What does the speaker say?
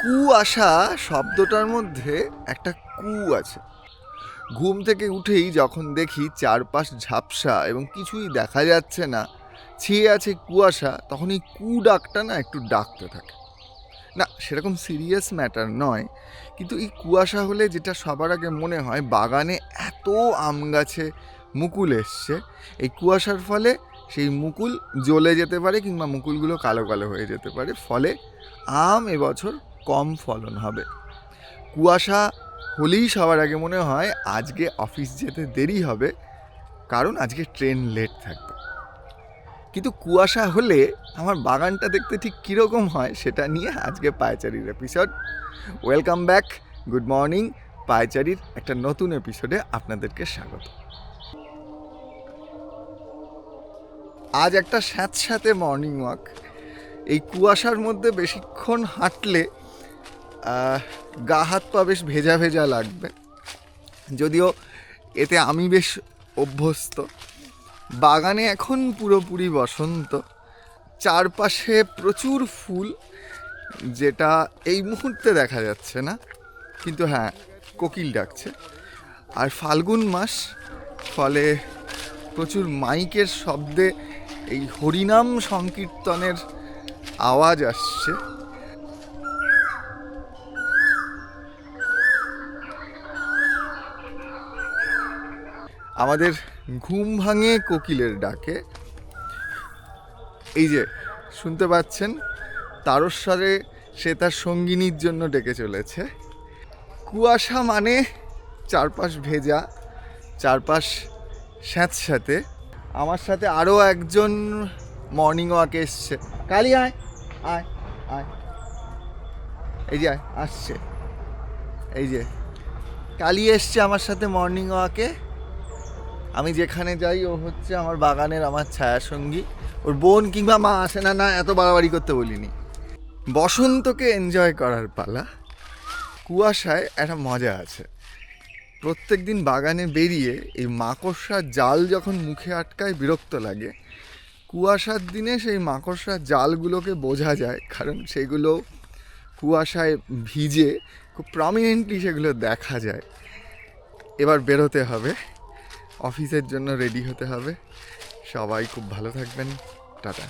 কুয়াশা শব্দটার মধ্যে একটা কু আছে। ঘুম থেকে উঠেই যখন দেখি চারপাশ ঝাপসা এবং কিছুই দেখা যাচ্ছে না, ছেয়ে আছে কুয়াশা, তখন এই কু ডাকটা না একটু ডাকতে থাকে। না, সেরকম সিরিয়াস ম্যাটার নয়, কিন্তু এই কুয়াশা হলে যেটা সবার আগে মনে হয়, বাগানে এত আম গাছে মুকুল এসছে, এই কুয়াশার ফলে সেই মুকুল জ্বলে যেতে পারে কিংবা মুকুলগুলো কালো কালো হয়ে যেতে পারে, ফলে আম এবছর কম ফলন হবে। কুয়াশা হলেই সবার আগে মনে হয় আজকে অফিস যেতে দেরি হবে, কারণ আজকে ট্রেন লেট থাকবে। কিন্তু কুয়াশা হলে আমার বাগানটা দেখতে ঠিক কীরকম হয় সেটা নিয়ে আজকে পায়চারির episode. Welcome back, good morning. পায়চারির একটা নতুন এপিসোডে আপনাদেরকে স্বাগত। আজ একটা স্যাঁতস্যাঁতে মর্নিং ওয়াক। এই কুয়াশার মধ্যে বেশিক্ষণ হাঁটলে গা হাত পা বেশ ভেজা ভেজা লাগবে, যদিও এতে আমি বেশ অভ্যস্ত। বাগানে এখন পুরোপুরি বসন্ত, চারপাশে প্রচুর ফুল, যেটা এই মুহূর্তে দেখা যাচ্ছে না, কিন্তু হ্যাঁ, কোকিল ডাকছে। আর ফাল্গুন মাস, ফলে প্রচুর মাইকের শব্দে এই হরিনাম সংকীর্তনের আওয়াজ আসছে। আমাদের ঘুম ভাঙে কোকিলের ডাকে। এই যে শুনতে পাচ্ছেন, তারস্বরে সে তার সঙ্গিনীর জন্য ডেকে চলেছে। কুয়াশা মানে চারপাশ ভেজা, চারপাশ স্যাঁতস্যাঁতে। আমার সাথে আরও একজন মর্নিং ওয়াকে এসছে। কালি আয় আয় আয়, এই যে আসছে, এই যে কালি এসছে আমার সাথে মর্নিং ওয়াকে। আমি যেখানে যাই ও হচ্ছে আমার বাগানের আমার ছায়াসঙ্গী। ওর বোন কিংবা মা আসে না, এত বাড়াবাড়ি করতে বলিনি। বসন্তকে এনজয় করার পালা। কুয়াশায় একটা মজা আছে। প্রত্যেক দিন বাগানে বেরিয়ে এই মাকড়সার জাল যখন মুখে আটকায় বিরক্ত লাগে, কুয়াশার দিনে সেই মাকড়সার জালগুলোকে বোঝা যায়, কারণ সেগুলো কুয়াশায় ভিজে খুব প্রমিনেন্টলি সেগুলো দেখা যায়। এবার বেরোতে হবে, অফিসের জন্য রেডি হতে হবে। সবাই খুব ভালো থাকবেন, টাটা।